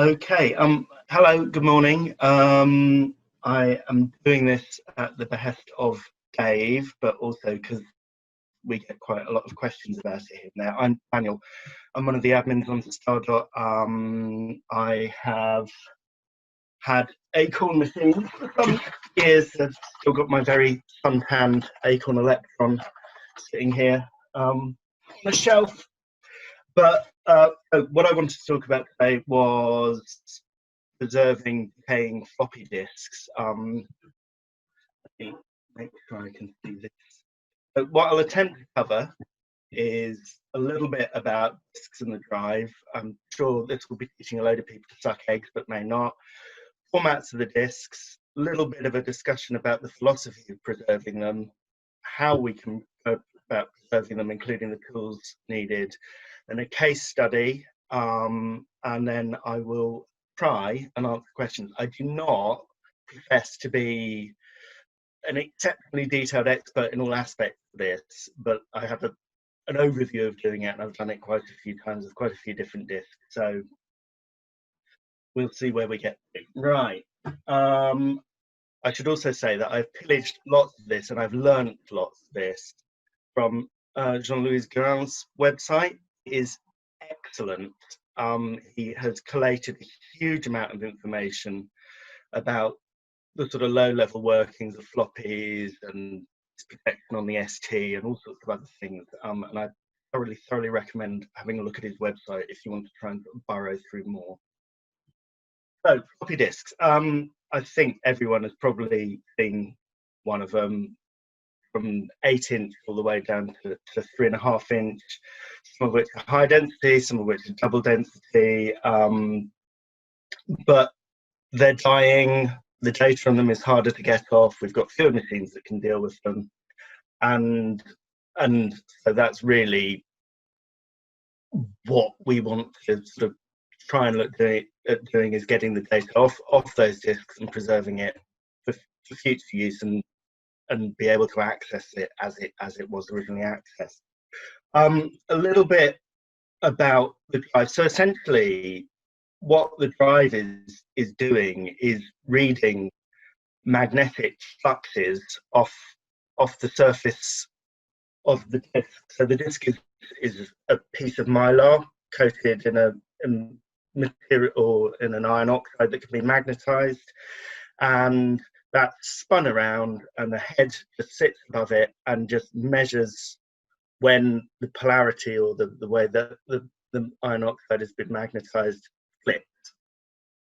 Okay, hello, good morning. I am doing this at the behest of Dave, but also because we get quite a lot of questions about it here now. I'm Daniel. I'm one of the admins on Stardot. I have had Acorn machines for some years. I've still got my very suntanned Acorn Electron sitting here on the shelf. But what I wanted to talk about today was preserving decaying floppy disks. Let me make sure I can see this. But what I'll attempt to cover is a little bit about disks and the drive. I'm sure this will be teaching a load of people to suck eggs, but may not. Formats of the disks, a little bit of a discussion about the philosophy of preserving them, how we can go about preserving them, including the tools needed, and a case study, and then I will try and answer questions. I do not profess to be an exceptionally detailed expert in all aspects of this, but I have an overview of doing it, and I've done it quite a few times with quite a few different disks, so we'll see where we get to. Right. I should also say that I've pillaged lots of this, and I've learned lots of this from Jean-Louis Guérin's website. It is excellent. He has collated a huge amount of information about the sort of low-level workings of floppies and protection on the ST and all sorts of other things. And I thoroughly recommend having a look at his website if you want to try and burrow through more. So, floppy disks. I think everyone has probably seen one of them, from 8-inch all the way down to 3.5-inch, some of which are high density, some of which are double density, but they're dying. The data on them is harder to get off. We've got fewer machines that can deal with them, and so that's really what we want to sort of try and look at doing, is getting the data off those disks and preserving it for future use, and be able to access it as it was originally accessed. A little bit about the drive. So essentially, what the drive is doing is reading magnetic fluxes off the surface of the disk. So the disk is a piece of mylar coated in a material, or in an iron oxide that can be magnetized, and that's spun around, and the head just sits above it and just measures when the polarity, or the way that the iron oxide has been magnetized, flips,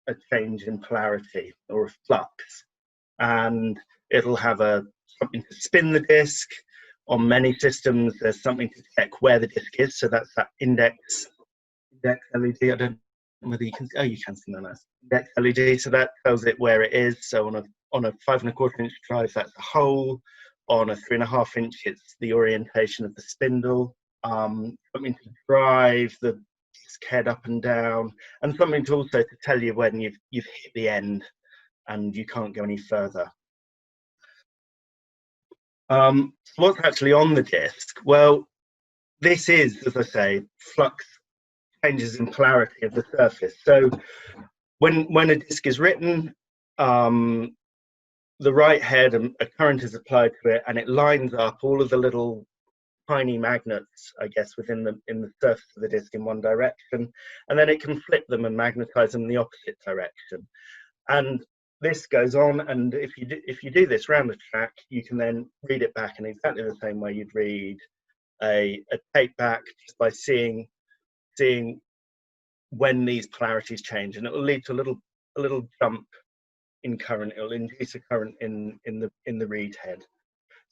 a change in polarity or a flux, and it'll have something to spin the disk. On many systems, there's something to check where the disk is, so that's that index LED. I don't know whether you can. Oh, you can see that nice index LED. So that tells it where it is. So on a 5.25-inch drive, that's a hole. On a 3.5-inch, it's the orientation of the spindle. Something to drive the disk head up and down, and something to also to tell you when you've hit the end and you can't go any further. So what's actually on the disk? Well, this is, as I say, flux changes in polarity of the surface. So when a disk is written, the right head, a current is applied to it, and it lines up all of the little tiny magnets, I guess, in the surface of the disk in one direction, and then it can flip them and magnetize them in the opposite direction. And this goes on, and if you do this round the track, you can then read it back in exactly the same way you'd read a tape back, just by seeing when these polarities change, and it will lead to a little jump in current. It will induce a current in the read head.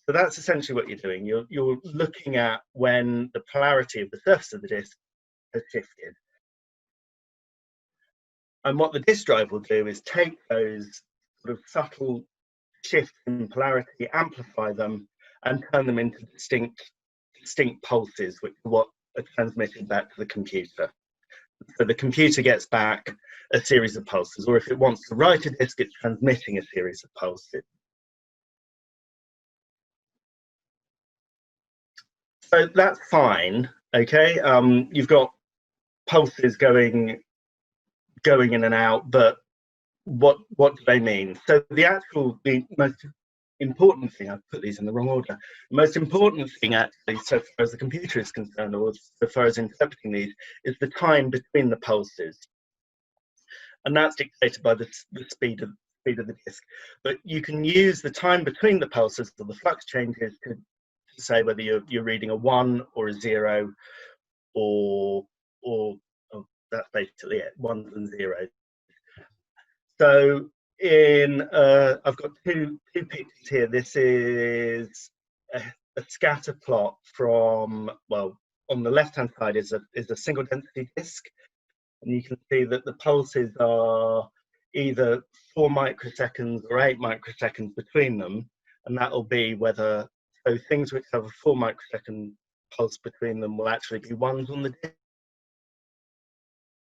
So that's essentially what you're doing. You're looking at when the polarity of the surface of the disk has shifted. And what the disk drive will do is take those sort of subtle shifts in polarity, amplify them, and turn them into distinct pulses, which are what are transmitted back to the computer. So the computer gets back a series of pulses, or if it wants to write a disk, it's transmitting a series of pulses. So that's fine, okay? You've got pulses going going in and out, but what do they mean? So the most important thing, I've put these in the wrong order, the most important thing actually, so far as the computer is concerned, or so far as interpreting these, is the time between the pulses. And that's dictated by the speed of the disk. But you can use the time between the pulses, or the flux changes, to say whether you're reading a 1 or a 0, or that's basically it, 1s and 0s. So I've got two pictures here. This is a scatter plot from, well, on the left hand side is a single density disk, and you can see that the pulses are either 4 microseconds or 8 microseconds between them, and that will be whether, so things which have a 4 microsecond pulse between them will actually be 1s on the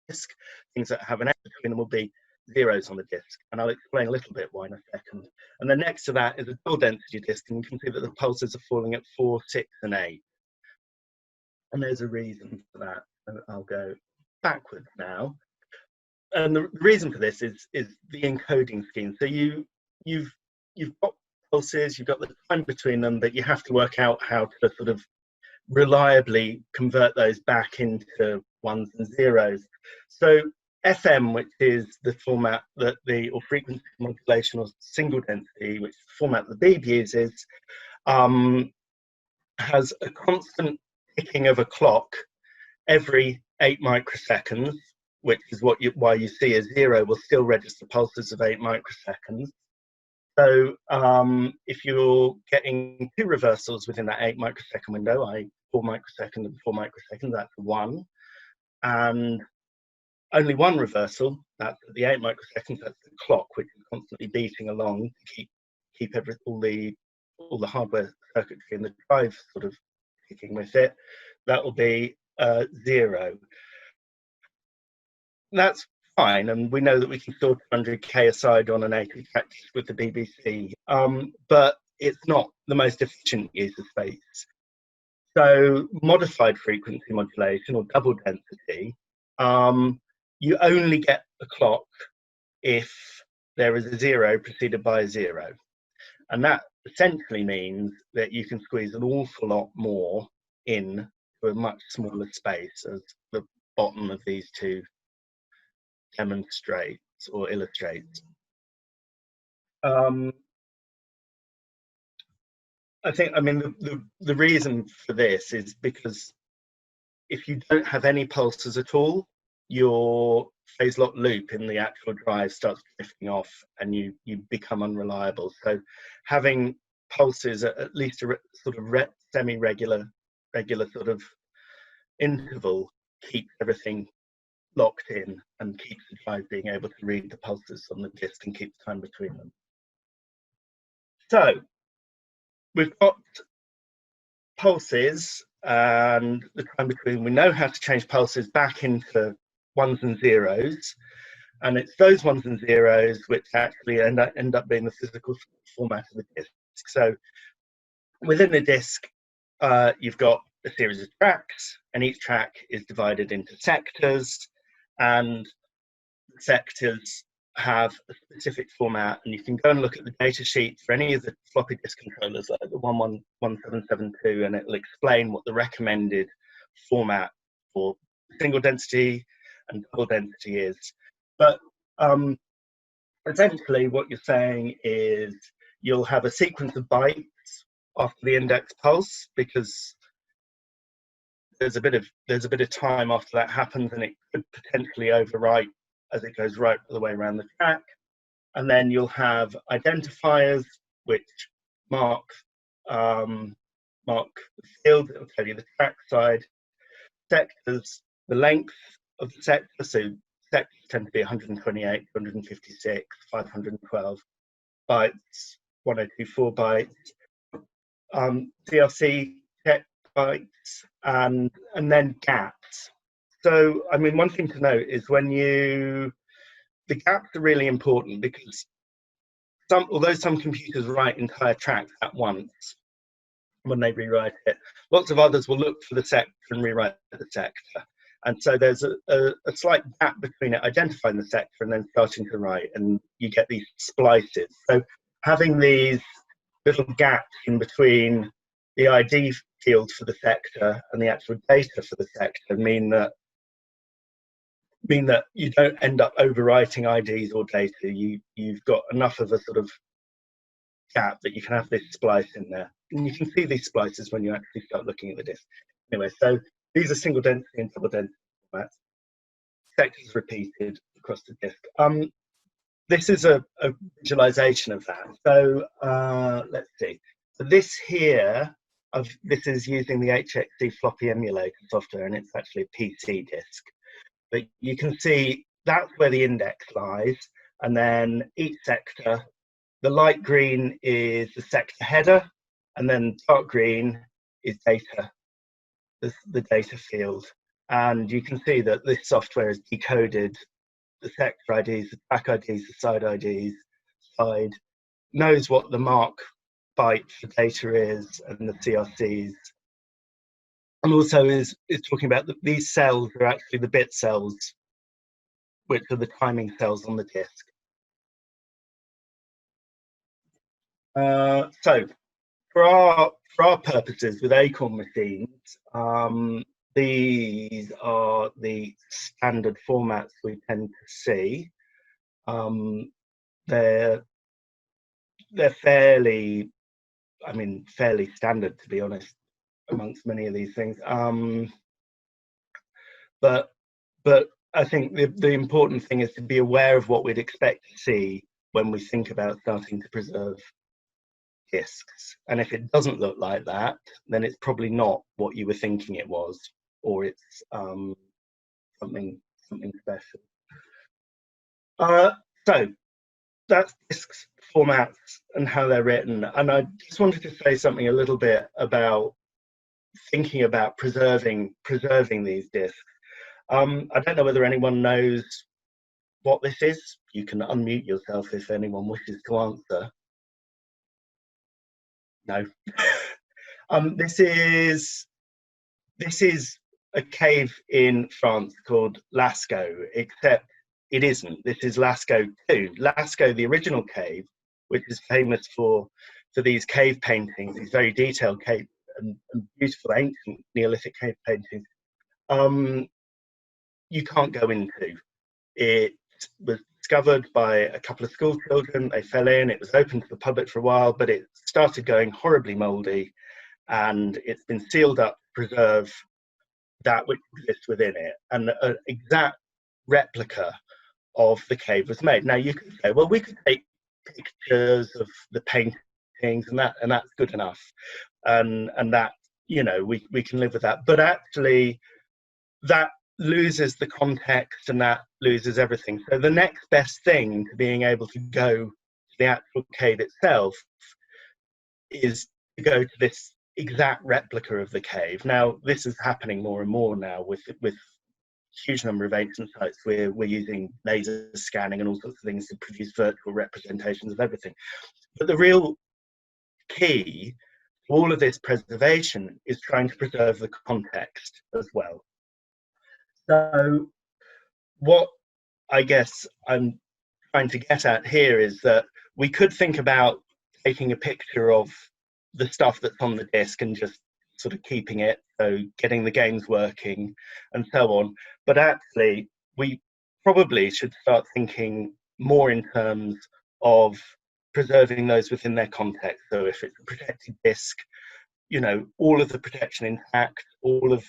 disk. Things that have an 8 between them will be 0s on the disk, and I'll explain a little bit why in a second. And then next to that is a dual density disk, and you can see that the pulses are falling at 4, 6, and 8. And there's a reason for that. And I'll go backwards now. And the reason for this is the encoding scheme. So you've got pulses, you've got the time between them, but you have to work out how to sort of reliably convert those back into 1s and 0s. So FM, which is the format that or frequency modulation, or single density, which is the format that the Beeb uses, has a constant ticking of a clock every 8 microseconds, which is why you see a 0 will still register pulses of 8 microseconds. So if you're getting 2 reversals within that 8 microsecond window, i.e. 4 microseconds and 4 microseconds, that's 1. And only 1 reversal, that's at the 8 microseconds, that's the clock, which is constantly beating along to keep all the hardware circuitry and the drive sort of ticking with it. That will be 0. That's fine, and we know that we can store 200k aside on an 80 track with the BBC, but it's not the most efficient use of space. So modified frequency modulation, or double density, you only get a clock if there is a 0 preceded by a 0. And that essentially means that you can squeeze an awful lot more in to a much smaller space, as the bottom of these two demonstrates or illustrates. I mean, the reason for this is because if you don't have any pulses at all, your phase lock loop in the actual drive starts drifting off and you become unreliable. So having pulses at least a sort of semi-regular sort of interval keeps everything locked in and keeps the drive being able to read the pulses on the disk and keeps time between them. So we've got pulses and the time between. We know how to change pulses back into 1s and 0s, and it's those 1s and 0s which actually end up being the physical format of the disk. So within the disk, you've got a series of tracks, and each track is divided into sectors, and the sectors have a specific format, and you can go and look at the data sheet for any of the floppy disk controllers, like the 11772, and it'll explain what the recommended format for single density and double density is. But essentially what you're saying is you'll have a sequence of bytes after the index pulse, because there's a bit of time after that happens, and it could potentially overwrite as it goes right the way around the track. And then you'll have identifiers which mark the field. It'll tell you the track side. Sectors, the length of the sector. So sectors tend to be 128, 256, 512 bytes, 1024 bytes. CRC check bytes, and then gaps. So, I mean, one thing to note is the gaps are really important, because although some computers write entire tracks at once when they rewrite it, lots of others will look for the sector and rewrite the sector. And so there's a slight gap between it identifying the sector and then starting to write, and you get these splices. So having these little gaps in between the ID field for the sector and the actual data for the sector mean that you don't end up overwriting IDs or data. You've got enough of a sort of gap that you can have this splice in there. And you can see these splices when you actually start looking at the disk. Anyway, so these are single density and double density formats. Sectors repeated across the disk. This is a visualization of that. So let's see. So this here, this is using the HFE floppy emulator software, and it's actually a PC disk. But you can see that's where the index lies, and then each sector, the light green is the sector header, and then dark green is data, the data field. And you can see that this software has decoded the sector IDs, the track IDs, the side IDs, knows what the mark byte for data is, and the CRCs. And also is talking about these cells are actually the bit cells, which are the timing cells on the disk. So for our purposes with Acorn machines, these are the standard formats we tend to see. They're fairly standard, to be honest, amongst many of these things. But I think the important thing is to be aware of what we'd expect to see when we think about starting to preserve disks. And if it doesn't look like that, then it's probably not what you were thinking it was, or it's something special. So that's disks, formats, and how they're written. And I just wanted to say something a little bit about thinking about preserving these disks. I don't know whether anyone knows what this is. You can unmute yourself if anyone wishes to answer. No. This is a cave in France called Lascaux, except it isn't. This is Lascaux 2. Lascaux, the original cave, which is famous for these cave paintings, these very detailed cave and beautiful ancient Neolithic cave paintings. You can't go into. It was discovered by a couple of school children. They fell in. It was open to the public for a while, but it started going horribly mouldy, and it's been sealed up to preserve that which exists within it. And an exact replica of the cave was made. Now you could say, well, we could take pictures of the paintings, and that's good enough, and that, you know, we can live with that. But actually, that loses the context, and that loses everything. So the next best thing to being able to go to the actual cave itself is to go to this exact replica of the cave. Now, this is happening more and more now with huge number of ancient sites. We're using laser scanning and all sorts of things to produce virtual representations of everything. But the real key to all of this preservation is trying to preserve the context as well. So what I guess I'm trying to get at here is that we could think about taking a picture of the stuff that's on the disk and just sort of keeping it, so getting the games working and so on. But actually, we probably should start thinking more in terms of preserving those within their context. So if it's a protected disk, you know, all of the protection intact, all of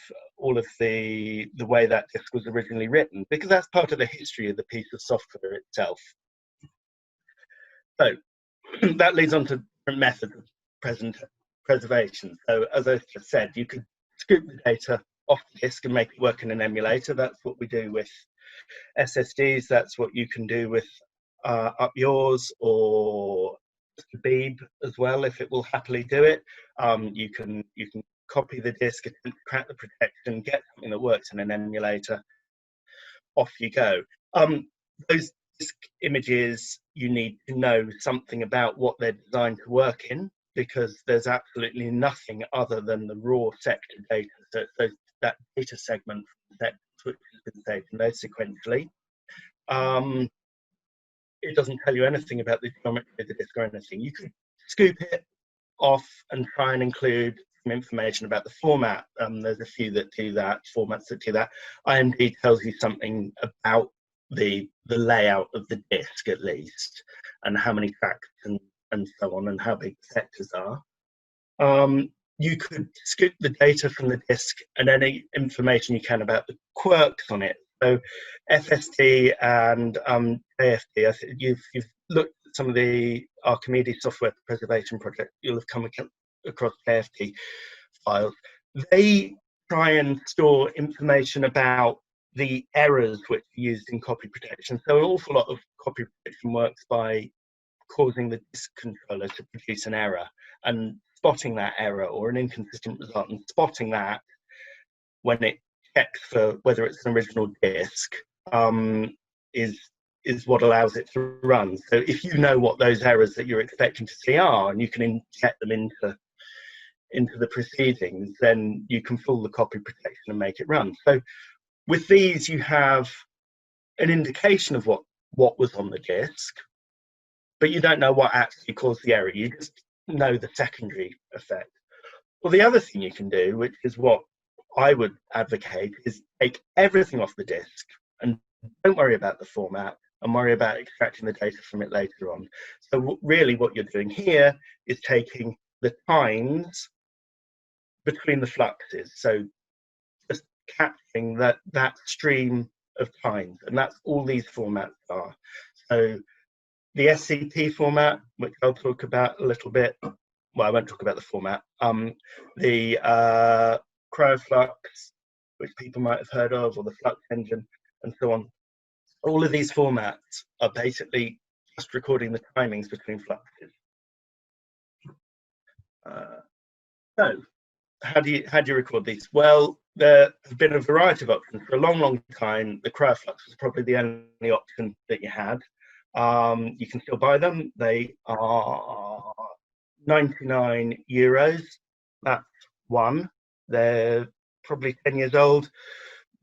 the way that disk was originally written, because that's part of the history of the piece of software itself. So that leads on to different methods of preservation. So as I just said, you could scoop the data off the disk and make it work in an emulator. That's what we do with SSDs. That's what you can do with Up Yours or Beeb as well, if it will happily do it. You can copy the disk, crack the protection, get something that works in an emulator. Off you go. Those disk images, you need to know something about what they're designed to work in, because there's absolutely nothing other than the raw sector data. So that data segment from the text, which has been saved and loaded sequentially. It doesn't tell you anything about the geometry of the disk or anything. You could scoop it off and try and include some information about the format. There's a few that do that, formats that do that. IMD tells you something about the layout of the disk at least, and how many tracks and so on, and how big the sectors are. You could scoop the data from the disk and any information you can about the quirks on it. So FSD and AFD, you've looked at some of the Archimedes software preservation project, you'll have come across AFD files. They try and store information about the errors which are used in copy protection. So an awful lot of copy protection works by causing the disk controller to produce an error and spotting that error or an inconsistent result, and spotting that when it checks for whether it's an original disk is what allows it to run. So if you know what those errors that you're expecting to see are, and you can inject them into the proceedings, then you can fool the copy protection and make it run. So with these, you have an indication of what was on the disk, but you don't know what actually caused the error. You just know the secondary effect. Well, the other thing you can do, which is what I would advocate, is take everything off the disk and don't worry about the format and worry about extracting the data from it later on. So really what you're doing here is taking the times between the fluxes. So just capturing that stream of times, and that's all these formats are. So the SCP format, which I'll talk about a little bit, well, I won't talk about the format. The CryoFlux, which people might have heard of, or the Flux engine, and so on. All of these formats are basically just recording the timings between fluxes. So, how do you record these? Well, there have been a variety of options. For a long, long time, the CryoFlux was probably the only option that you had. You can still buy them. They are €99. That's one. They're probably 10 years old.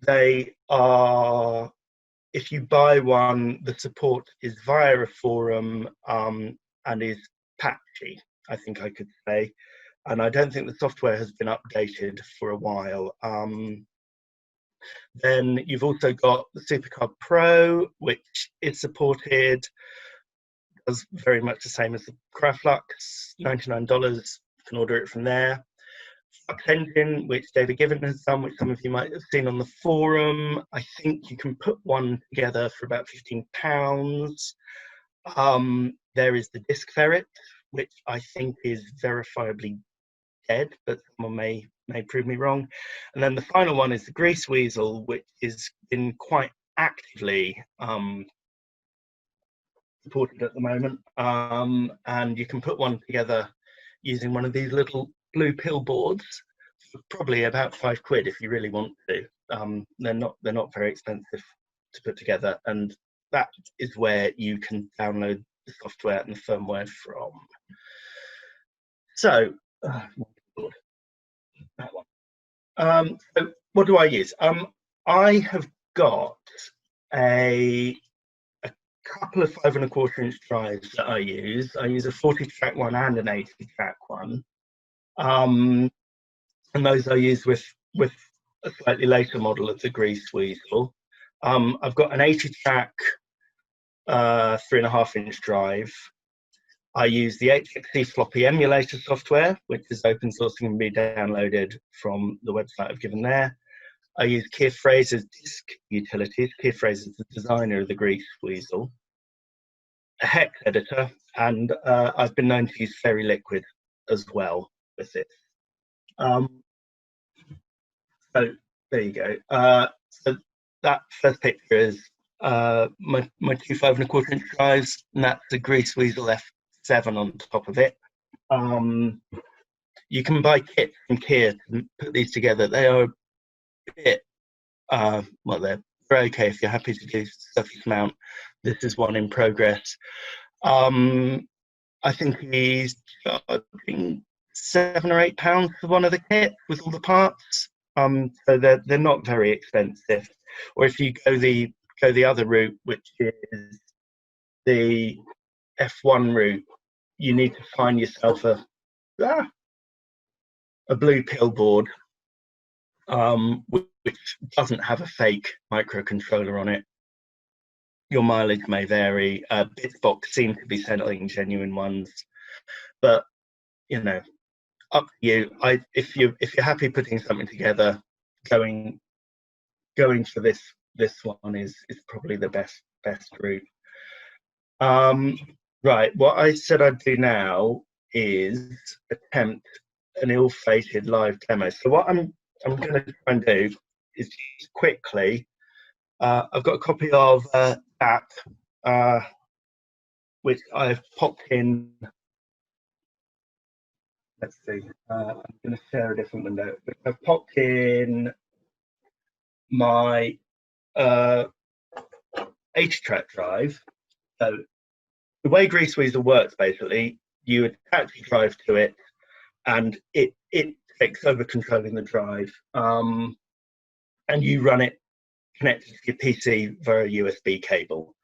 They are, if you buy one, the support is via a forum and is patchy, I think I could say. And I don't think the software has been updated for a while. Then you've also got the Supercard Pro, which is supported, does very much the same as the CryoFlux, $99. You can order it from there. Flux Engine, which David Given has done, which some of you might have seen on the forum. I think you can put one together for about £15. There is the Disk Ferret, which I think is verifiably dead, but someone may prove me wrong. And then the final one is the Greaseweazel, which has been quite actively supported at the moment. And you can put one together using one of these little blue pill boards for probably about £5 if you really want to. They're not very expensive to put together, and that is where you can download the software and the firmware from. So that one. So what do I use? I have got a couple of 5 1/4 inch drives that I use. I use a 40-track one and an 80-track one, and those I use with a slightly later model of the Greaseweazel. I've got an 80-track 3.5 inch drive. I use the HFE floppy emulator software, which is open source and can be downloaded from the website I've given there. I use Keir Fraser's disk utilities. Keir Fraser's the designer of the Greaseweazel, a hex editor, and I've been known to use Fairy Liquid as well with it. So there you go. So that first picture is my 2 5 1/4 inch drives, and that's the Greaseweazel F7 on top of it. You can buy kits from Keir to put these together. They are a bit, well, they're okay if you're happy to do surface mount. This is one in progress. I think he's charging £7 or £8 for one of the kits with all the parts. So they're not very expensive. Or if you go the other route, which is the F1 route, you need to find yourself a blue pill board, which doesn't have a fake microcontroller on it. Your mileage may vary. Bitsbox seem to be selling genuine ones, but you know, up to you. If you're happy putting something together, going for this one is probably the best route. Right, what I said I'd do now is attempt an ill-fated live demo. So what I'm going to try and do is just quickly. I've got a copy of that, which I've popped in. Let's see. I'm going to share a different window. I've popped in my 8-track drive. So the way Greaseweazel works, basically, you attach the drive to it, and it takes over controlling the drive, and you run it connected to your PC via USB cable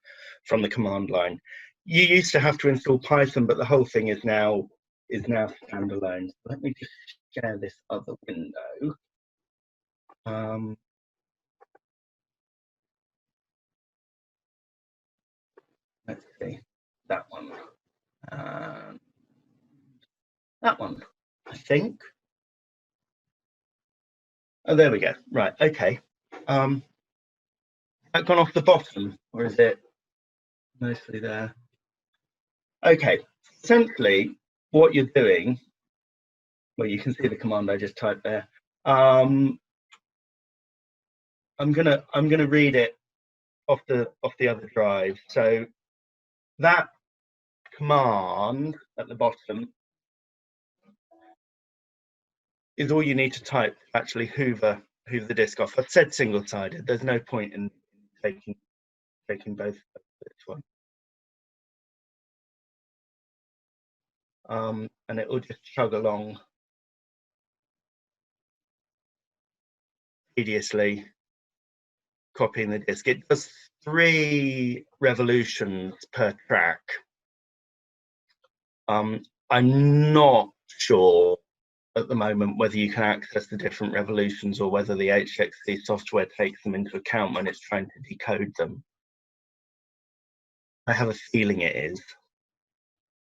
from the command line. You used to have to install Python, but the whole thing is now standalone. So let me just share this other window. Let's see, that one. That one, I think. Oh, there we go. Right, okay. That gone off the bottom, or is it mostly there? Okay, essentially what you're doing, well, you can see the command I just typed there. I'm gonna read it off the other drive. So that command at the bottom is all you need to type to actually hoover the disk off. I've said single-sided. There's no point in taking both of this one. And it will just chug along tediously, copying the disk. It does 3 revolutions per track. I'm not sure at the moment whether you can access the different revolutions or whether the HFE software takes them into account when it's trying to decode them. I have a feeling it is,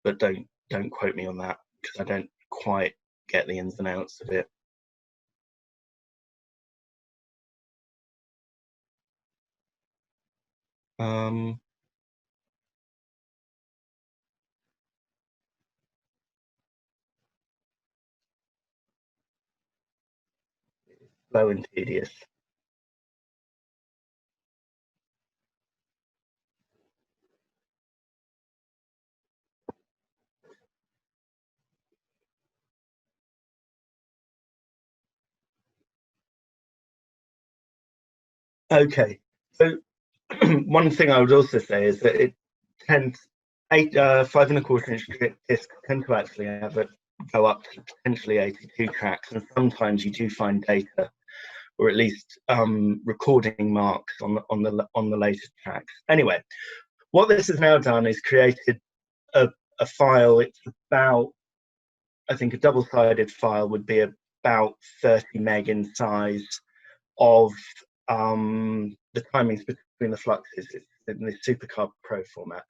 but don't quote me on that because I don't quite get the ins and outs of it. Slow and tedious. Okay, so one thing I would also say is that it tends 5 1/4 inch discs tend to actually have it go up to potentially 82 tracks, and sometimes you do find data, or at least recording marks on the latest tracks. Anyway, what this has now done is created a file. It's about, I think, a double-sided file would be about 30 meg in size of the timings between the fluxes. It's in this Supercarb Pro format.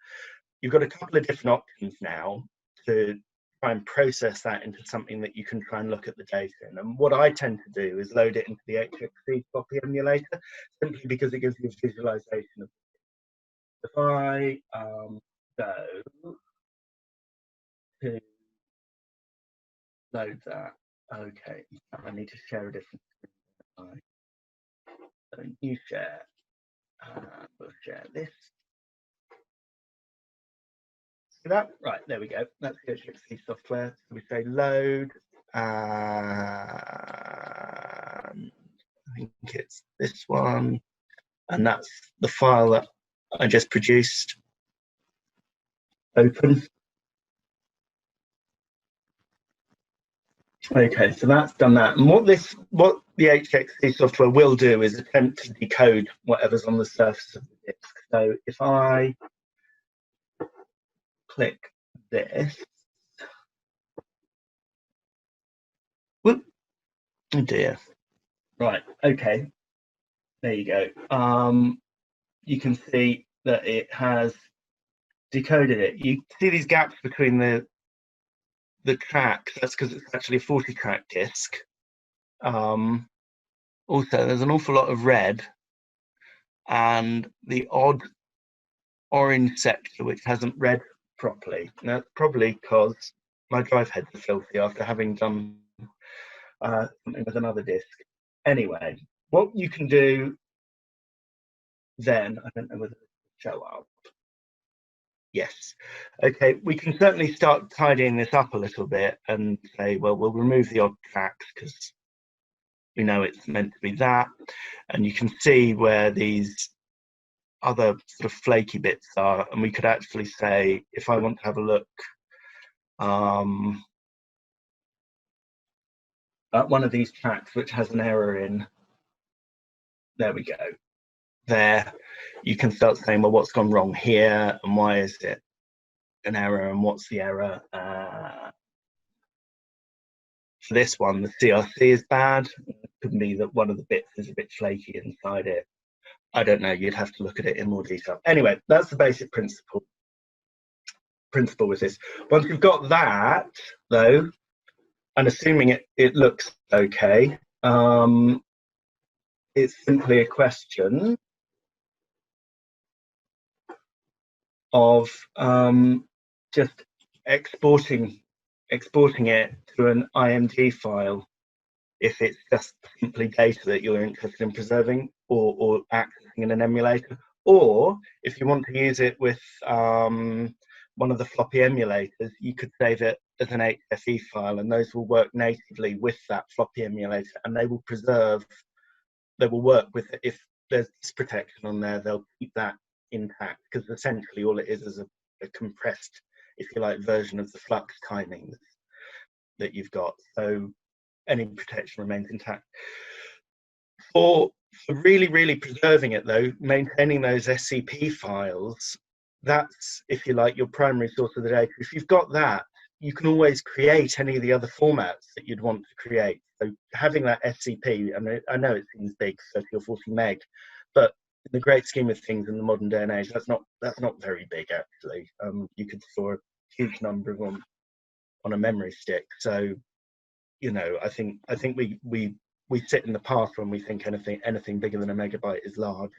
You've got a couple of different options now to try and process that into something that you can try and look at the data in. And what I tend to do is load it into the HFE Floppy emulator, simply because it gives you a visualization of it. If I go to load that, okay, I need to share a different screen. So new share, we'll share this. See that? Right, there we go. That's the HFE software. So we say load, I think it's this one, and that's the file that I just produced. Open. Okay, so that's done that. And what the HFE software will do is attempt to decode whatever's on the surface of the disk. So if I click this, whoop, oh dear. Right, okay, there you go. You can see that it has decoded it. You see these gaps between the tracks. That's because it's actually a 40-track disc. Also, there's an awful lot of red and the odd orange sector which hasn't read properly. Now, that's probably because my drive heads are filthy after having done something with another disc. Anyway, what you can do then, I don't know whether it will show up. Yes. Okay, we can certainly start tidying this up a little bit and say, well, we'll remove the odd tracks because we know it's meant to be that. And you can see where these other sort of flaky bits are. And we could actually say, if I want to have a look at one of these tracks which has an error in, there we go. There, you can start saying, well, what's gone wrong here and why is it an error and what's the error? For this one, the CRC is bad. It could be that one of the bits is a bit flaky inside it. I don't know, you'd have to look at it in more detail. Anyway, that's the basic principle with this. Once you've got that, though, and assuming it looks okay, it's simply a question of just exporting it to an IMG file if it's just simply data that you're interested in preserving or accessing in an emulator, or if you want to use it with one of the floppy emulators, you could save it as an HFE file, and those will work natively with that floppy emulator, and they will work with it. If there's disk protection on there, they'll keep that intact, because essentially all it is a compressed, if you like, version of the flux timings that you've got. So any protection remains intact. For really, really preserving it, though, maintaining those SCP files, that's, if you like, your primary source of the data. If you've got that, you can always create any of the other formats that you'd want to create. So having that SCP, I mean, I know it seems big, 30 or 40 meg, but in the great scheme of things in the modern day and age, that's not very big, actually. You could store a huge number of them on a memory stick. So, you know, I think we sit in the past when we think anything bigger than a megabyte is large.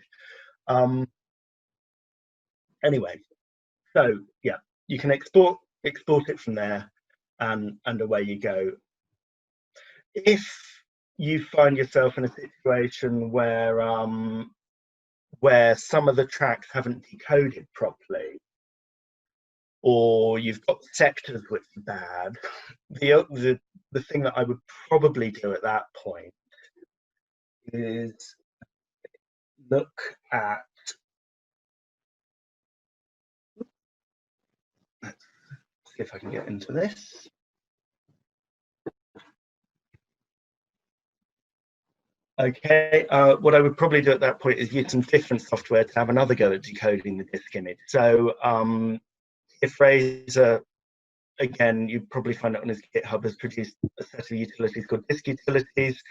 Anyway, so yeah, you can export it from there, and away you go. If you find yourself in a situation where some of the tracks haven't decoded properly, or you've got sectors which are bad, the thing that I would probably do at that point is look at, let's see if I can get into this. Okay, what I would probably do at that point is use some different software to have another go at decoding the disk image. So if Razor, again, you probably find it on his GitHub, has produced a set of utilities called disk utilities.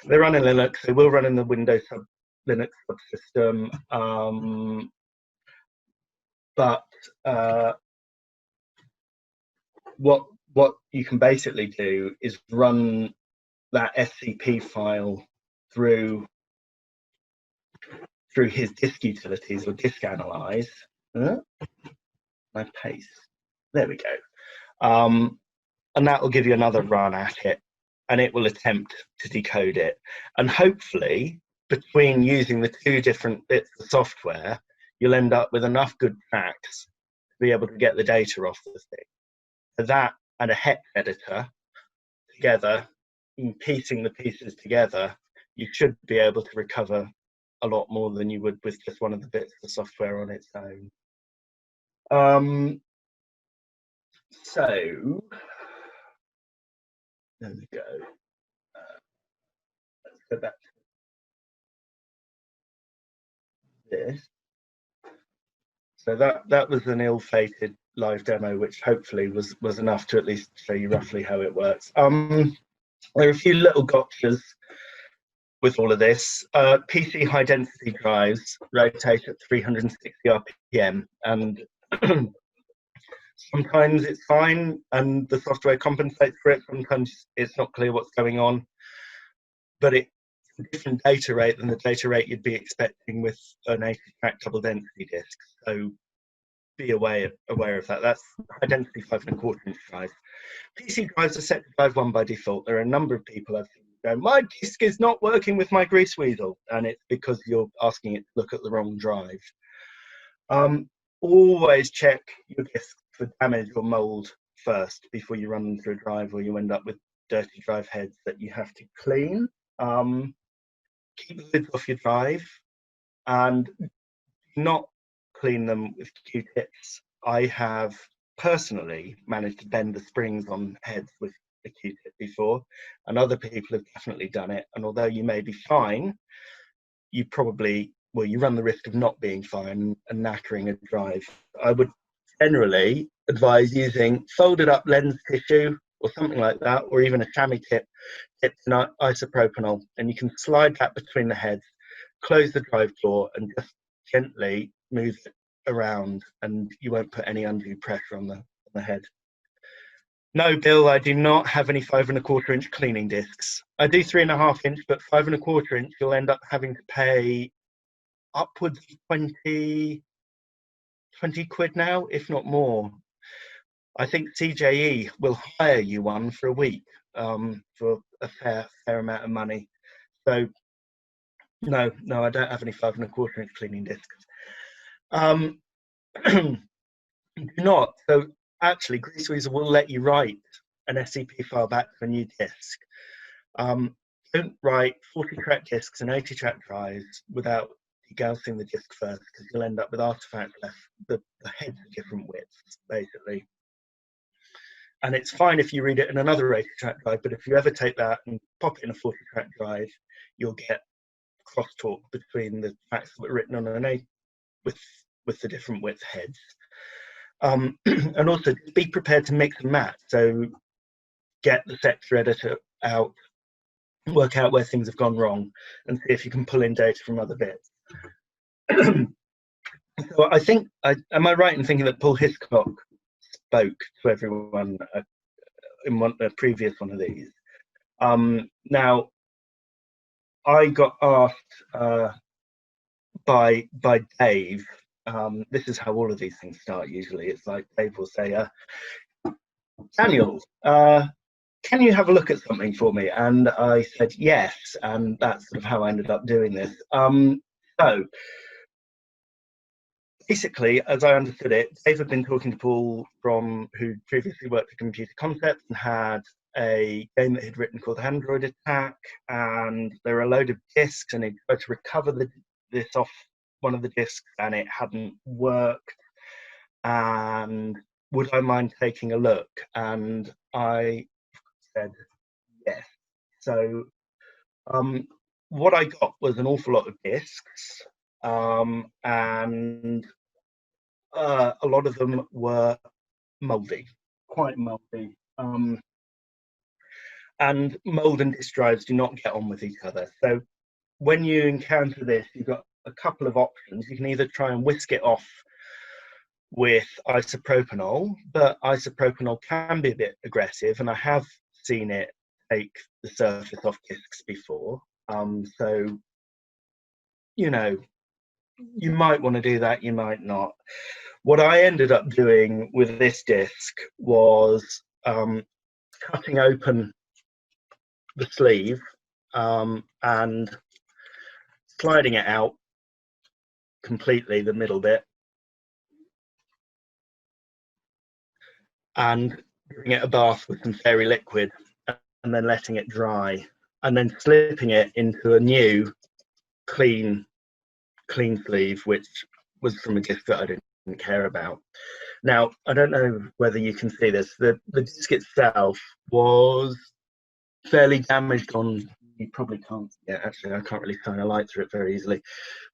They run in Linux, they will run in the Windows Linux subsystem, but what you can basically do is run that SCP file through his disk utilities or disk analyze. My paste. There we go. And that will give you another run at it, and it will attempt to decode it. And hopefully, between using the two different bits of software, you'll end up with enough good tracks to be able to get the data off the thing. So that and a hex editor together, in piecing the pieces together, you should be able to recover a lot more than you would with just one of the bits of software on its own. So There we go. Let's go back to this. So that was an ill-fated live demo, which hopefully was enough to at least show you roughly how it works. There are a few little gotchas with all of this. PC high density drives rotate at 360 RPM, and sometimes it's fine and the software compensates for it. Sometimes it's not clear what's going on, but it's a different data rate than the data rate you'd be expecting with an 80 track double density disc. So be aware of that. That's high density 5¼ inch drives. PC drives are set to drive 1 by default. There are a number of people I've seen go, my disc is not working with my Greaseweazel, and it's because you're asking it to look at the wrong drive. Always check your disc for damage or mold first before you run them through a drive, or you end up with dirty drive heads that you have to clean. Keep the lids off your drive and not clean them with Q-tips. I have personally managed to bend the springs on heads with a Q-tip before, and other people have definitely done it. And although you may be fine, you probably, well, you run the risk of not being fine and knackering a drive. I would generally advise using folded up lens tissue or something like that, or even a chamois tip dipped in isopropanol, and you can slide that between the heads, close the drive door, and just gently move it around, and you won't put any undue pressure on the head. No, Bill, I do not have any 5¼ inch cleaning discs. I do 3½ inch, but 5¼ inch, you'll end up having to pay upwards of 20 quid now, if not more. I think CJE will hire you one for a week for a fair amount of money. So no, I don't have any 5¼ inch cleaning discs. Do not. So actually, Greaseweazel will let you write an SCP file back to a new disc. Don't write 40 track discs and 80 track drives without degaussing the disc first, because you'll end up with artifacts left. The heads are different widths, basically. And it's fine if you read it in another 80 track drive, but if you ever take that and pop it in a 40 track drive, you'll get crosstalk between the tracks that were written on an 8 with the different width heads. And also be prepared to mix and match. So get the sector editor out, work out where things have gone wrong, and see if you can pull in data from other bits. So I think, am I right in thinking that Paul Hiscock spoke to everyone in a previous one of these? Now, I got asked by Dave, this is how all of these things start usually. It's like Dave will say, Daniel, can you have a look at something for me? And I said yes, and that's sort of how I ended up doing this. So basically, as I understood it, Dave had been talking to Paul who previously worked at Computer Concepts and had a game that he'd written called Android Attack, and there were a load of discs, and he tried to recover this off one of the discs, and it hadn't worked. And would I mind taking a look? And I said yes. So what I got was an awful lot of discs, and a lot of them were moldy, quite moldy. And mold and disk drives do not get on with each other. So when you encounter this, you've got a couple of options. You can either try and whisk it off with isopropanol, but isopropanol can be a bit aggressive, and I have seen it take the surface off discs before. So, you know, you might want to do that, you might not. What I ended up doing with this disc was cutting open the sleeve and sliding it out completely, the middle bit, and giving it a bath with some fairy liquid, and then letting it dry, and then slipping it into a new clean sleeve, which was from a disc that I didn't care about. Now, I don't know whether you can see this. The disc itself was fairly damaged on. You probably can't. Yeah, actually, I can't really shine a light through it very easily.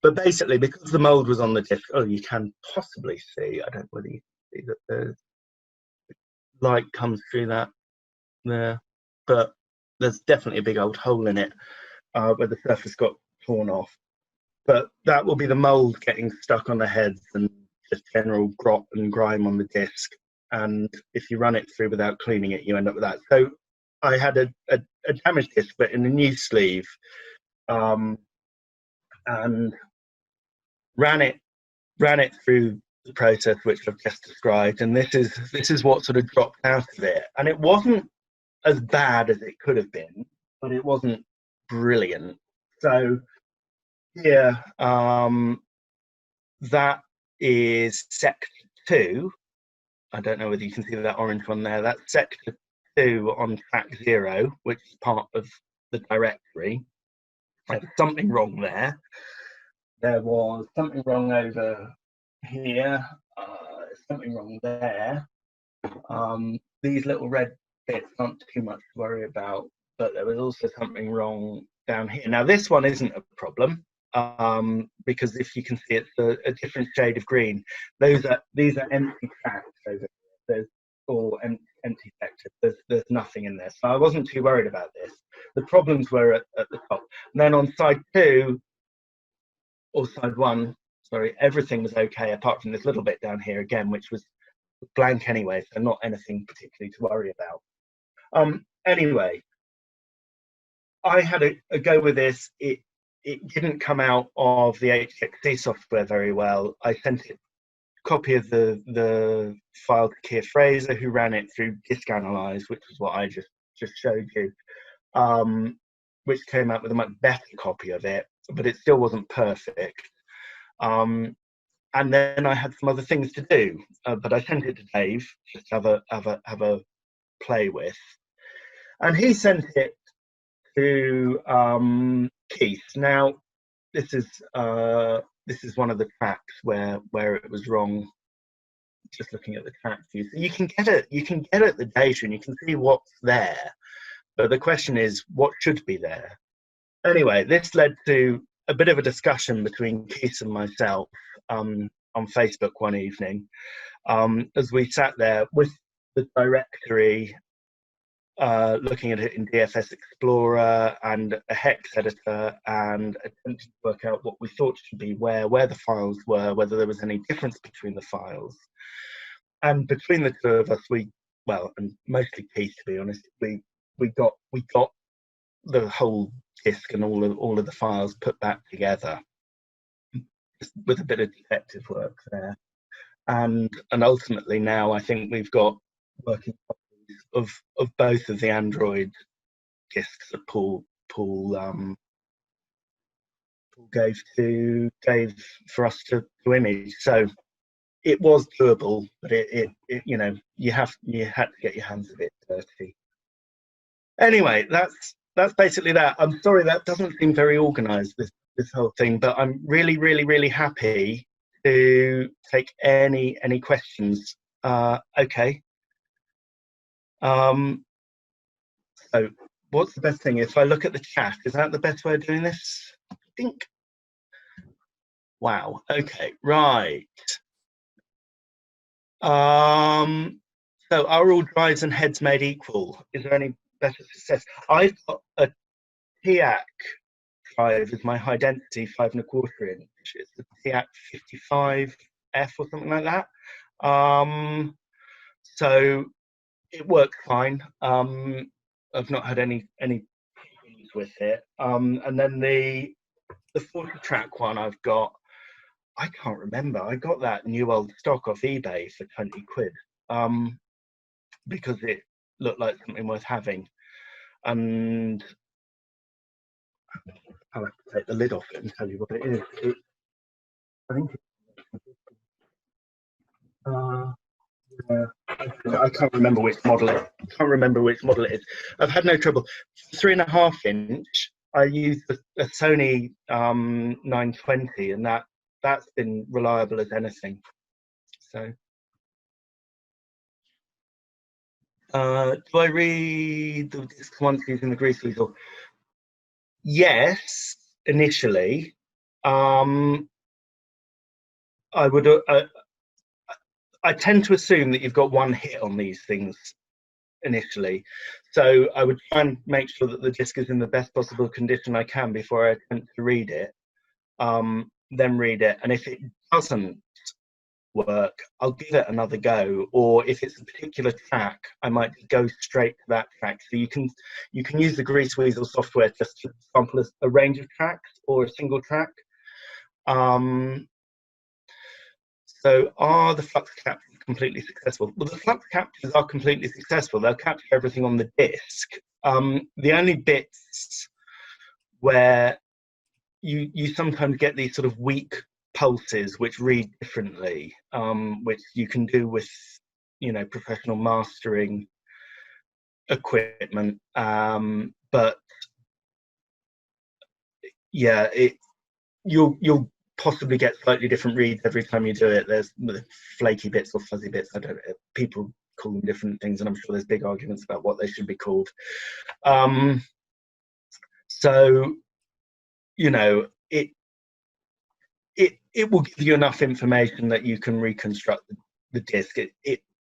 But basically, because the mold was on the disc, oh, you can possibly see. I don't know whether you can see that the light comes through that there, but there's definitely a big old hole in it where the surface got torn off. But that will be the mold getting stuck on the heads and just general grot and grime on the disc. And if you run it through without cleaning it, you end up with that. So I had a damaged disc, but in a new sleeve, and ran it through the process which I've just described. And this is what sort of dropped out of it. And it wasn't as bad as it could have been, but it wasn't brilliant. So yeah, that is sector 2. I don't know whether you can see that orange one there. That's sector 2 on track 0, which is part of the directory. There's something wrong there. There was something wrong over here. Something wrong there. These little red bits aren't too much to worry about, but there was also something wrong down here. Now this one isn't a problem, because if you can see, it's a different shade of green. These are empty tracks over here. There's all empty sectors. There's nothing in there, so I wasn't too worried about this. The problems were at the top, and then on side 2 or side 1, sorry, everything was okay apart from this little bit down here again, which was blank anyway, so not anything particularly to worry about. Anyway, I had a go with this. It didn't come out of the HFE software very well. I sent it a copy of the file to Keir Fraser, who ran it through Disk Analyze, which is what I just showed you, which came out with a much better copy of it, but it still wasn't perfect. And then I had some other things to do, but I sent it to Dave just to have a play with, and he sent it to Keith. Now this is one of the tracks where it was wrong. Just looking at the track view, so you can get at the data and you can see what's there, but the question is what should be there. Anyway, this led to a bit of a discussion between Keith and myself on Facebook one evening, as we sat there with the directory, looking at it in DFS Explorer and a hex editor, and attempting to work out what we thought should be where the files were, whether there was any difference between the files. And between the two of us, and mostly Keith, to be honest, we got the whole disk and all of the files put back together, just with a bit of detective work there, and ultimately now I think we've got working copies of both of the Android disks that Paul gave for us to image. So it was doable, but it you had to get your hands a bit dirty. Anyway, that's basically that. I'm sorry that doesn't seem very organized, this whole thing, but I'm really happy to take any questions. Okay. So what's the best thing? If I look at the chat, is that the best way of doing this? I think. Wow. Okay. Right. So are all drives and heads made equal? Is there any better success? I've got a TIAC drive as my high density 5¼ inch. It's the TIAC 55F or something like that. So it works fine. I've not had any problems with it. And then the 40 track one I've got, I can't remember. I got that new old stock off eBay for 20 quid, because it looked like something worth having. And I'll have to take the lid off it and tell you what it is. I think I can't remember which model it is. I've had no trouble. 3½ inch. I use a Sony 920, and that's been reliable as anything. So Do I read the disc once using the Greaseweazel? Yes, initially. I would. I tend to assume that you've got one hit on these things initially, so I would try and make sure that the disc is in the best possible condition I can before I attempt to read it. Then read it, and if it doesn't work, I'll give it another go. Or if it's a particular track, I might go straight to that track. So you can use the Greaseweazel software just to sample a range of tracks or a single track. So are the flux captures completely successful? Well, the flux captures are completely successful. They'll capture everything on the disc. The only bits where you sometimes get these sort of weak pulses which read differently, which you can do with, you know, professional mastering equipment. But yeah, you'll possibly get slightly different reads every time you do it. There's flaky bits or fuzzy bits. I don't know. People call them different things, and I'm sure there's big arguments about what they should be called. So, you know, it will give you enough information that you can reconstruct the disc. It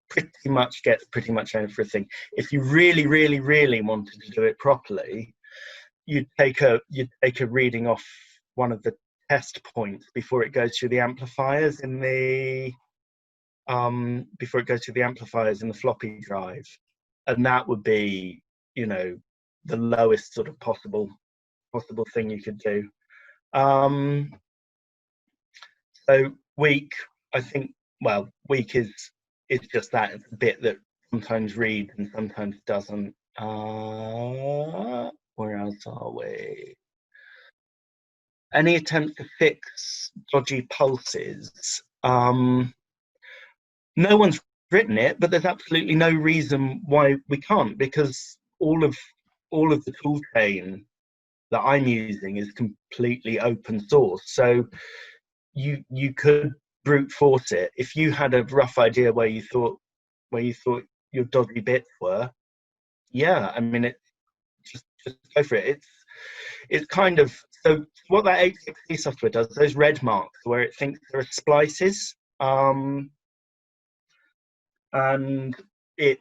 pretty much gets pretty much everything. If you really, really, really wanted to do it properly, you'd take a reading off one of the test points before it goes through the amplifiers in the floppy drive, and that would be, you know, the lowest sort of possible thing you could do. So weak, I think, well, weak is just that. It's a bit that sometimes reads and sometimes doesn't. Where else are we? Any attempt to fix dodgy pulses? No one's written it, but there's absolutely no reason why we can't, because all of the tool chain that I'm using is completely open source. So you could brute force it. If you had a rough idea where you thought your dodgy bits were, yeah, I mean, just go for it. It's kind of, so what that HFE software does, those red marks where it thinks there are splices, and it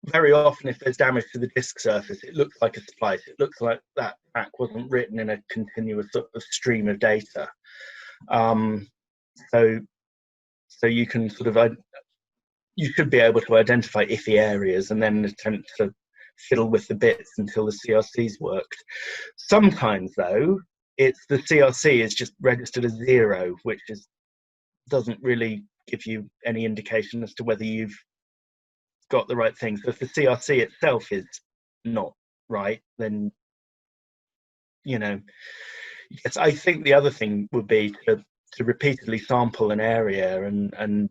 very often, if there's damage to the disc surface, it looks like a splice. It looks like that track wasn't written in a continuous sort of stream of data. So you can sort of, you should be able to identify iffy areas and then attempt to fiddle with the bits until the CRC's worked. Sometimes, though, it's the CRC is just registered as 0, which doesn't really give you any indication as to whether you've got the right thing. So if the CRC itself is not right, then, you know, yes, I think the other thing would be to repeatedly sample an area and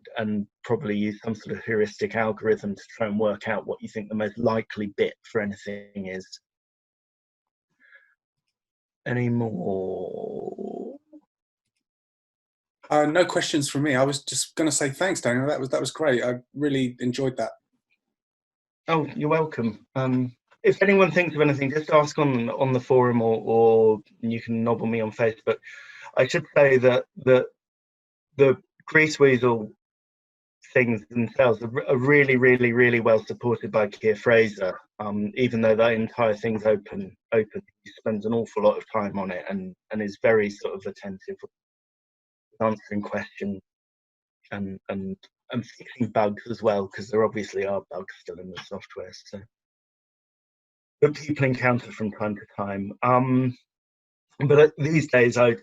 probably use some sort of heuristic algorithm to try and work out what you think the most likely bit for anything is. Any more? No questions from me. I was just going to say thanks, Daniel. That was great. I really enjoyed that. Oh, you're welcome. If anyone thinks of anything, just ask on the forum, or you can nobble me on Facebook. I should say that the Greaseweazel things themselves are really, really, really well supported by Keir Fraser. Even though that entire thing's open, he spends an awful lot of time on it and is very sort of attentive, answering questions and fixing bugs as well, because there obviously are bugs still in the software. So that people encounter from time to time. But these days, I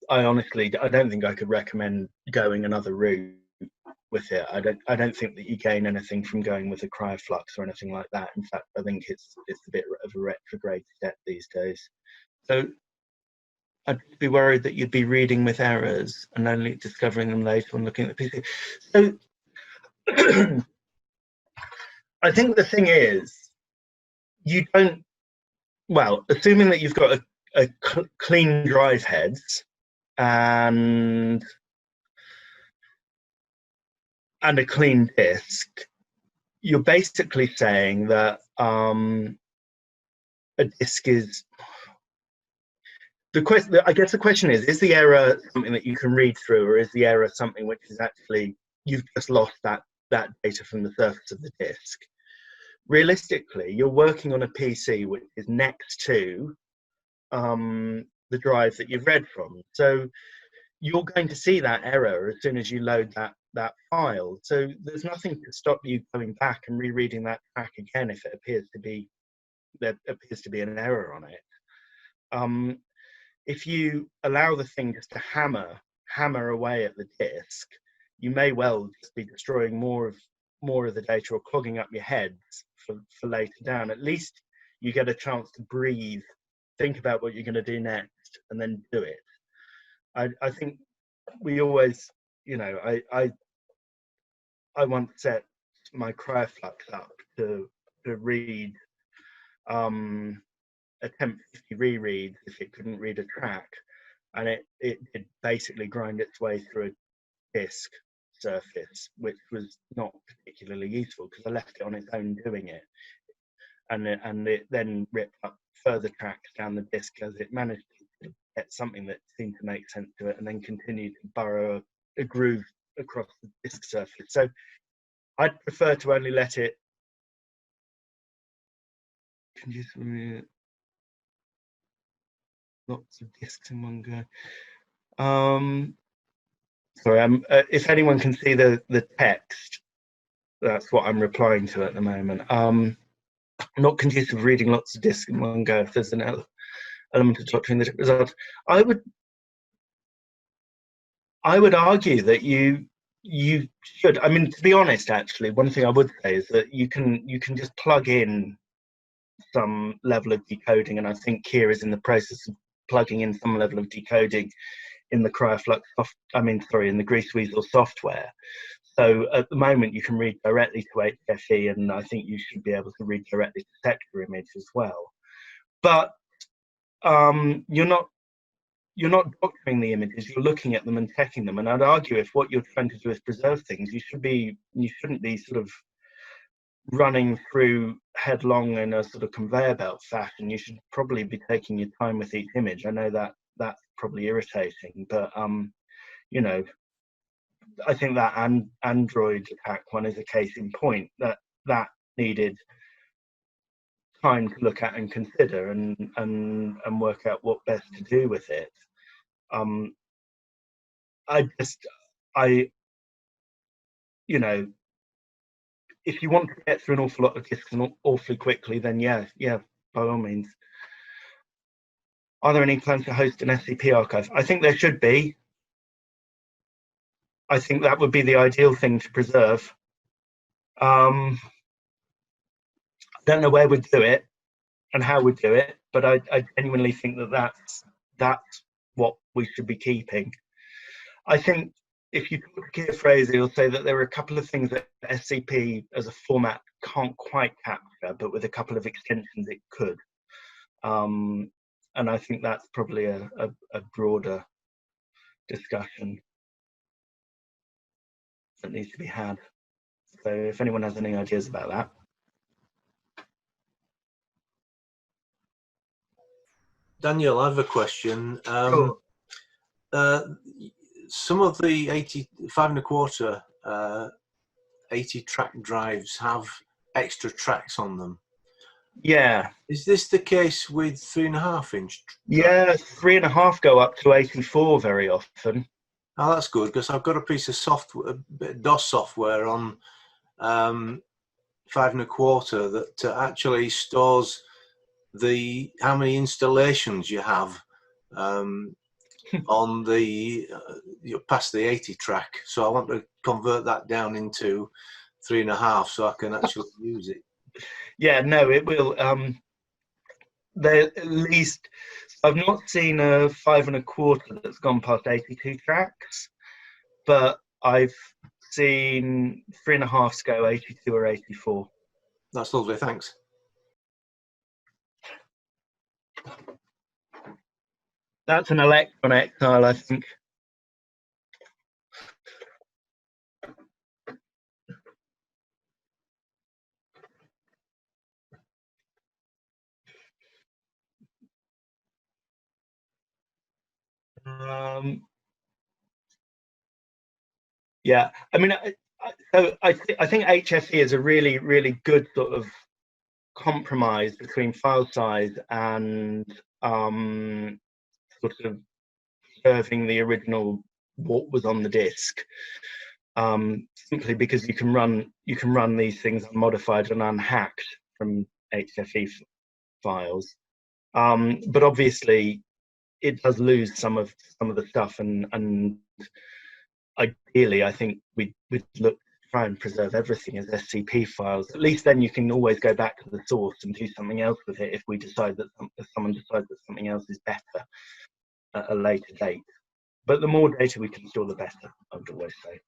honestly, I don't think I could recommend going another route with it. I don't think that you gain anything from going with a cryoflux or anything like that. In fact, I think it's a bit of a retrograde step these days. So I'd be worried that you'd be reading with errors and only discovering them later when looking at the PC. So I think the thing is, you don't, well, assuming that you've got a clean drive heads and and a clean disc, you're basically saying that a disc is the question. I guess the question is the error something that you can read through, or is the error something which is actually you've just lost that data from the surface of the disc? Realistically, you're working on a PC which is next to the drive that you've read from, so you're going to see that error as soon as you load that file. So there's nothing to stop you going back and rereading that track again if there appears to be an error on it. If you allow the thing just to hammer away at the disk, you may well just be destroying more of the data or clogging up your heads for later down. At least you get a chance to breathe, think about what you're going to do next, and then do it. I think we always, I once set my CryoFlux up to read, attempt 50 rereads if it couldn't read a track, and it did basically grind its way through a disk surface, which was not particularly useful because I left it on its own doing it, and it then ripped up further tracks down the disk as it managed to get something that seemed to make sense to it, and then continued to burrow a groove across the disk surface. So I'd prefer to only let it lots of disks in one go. Sorry, if anyone can see the text, that's what I'm replying to at the moment. Not conducive of reading lots of disks in one go if there's an element of doctrine that it results. I would argue that you should. I mean, to be honest, actually, one thing I would say is that you can just plug in some level of decoding, and I think Keir is in the process of plugging in some level of decoding in the CryoFlux in the Greaseweazel software. So at the moment you can read directly to HFE, and I think you should be able to read directly to sector image as well. But you're not doctoring the images, you're looking at them and checking them. And I'd argue if what you're trying to do is preserve things, you shouldn't be sort of running through headlong in a sort of conveyor belt fashion. You should probably be taking your time with each image. I know that that's probably irritating, but I think that Android attack one is a case in point that needed time to look at and consider and work out what best to do with it. If you want to get through an awful lot of disks awfully quickly, then yeah, by all means. Are there any plans to host an SCP archive? I think there should be. I think that would be the ideal thing to preserve. I don't know where we'd do it and how we'd do it, but I genuinely think that's what we should be keeping. I think if you talk to Keir Fraser, he'll say that there are a couple of things that SCP as a format can't quite capture, but with a couple of extensions it could. And I think that's probably a broader discussion that needs to be had. So if anyone has any ideas about that. Daniel, I have a question. Sure. Some of the 85 1/4 80 track drives have extra tracks on them. Yeah. Is this the case with 3.5 inch? Yeah, 3.5 go up to 84 very often. Oh, that's good, because I've got a piece of software, DOS software on 5 1/4 that actually stores how many installations you have on the past the 80 track. So I want to convert that down into 3.5 so I can actually use it. Yeah, no, it will. There at least I've not seen a 5 1/4 that's gone past 82 tracks, but I've seen 3.5s go 82 or 84. That's lovely, thanks. That's an Electron Exile, I think. Yeah, I mean, I think HFE is a really, really good sort of compromise between file size and sort of preserving the original what was on the disk. Simply because you can run these things unmodified and unhacked from HFE files, but obviously it does lose some of the stuff, and ideally I think we'd look to try and preserve everything as SCP files. At least then you can always go back to the source and do something else with it if we decide that if someone decides that something else is better at a later date. But the more data we can store, the better, I would always say.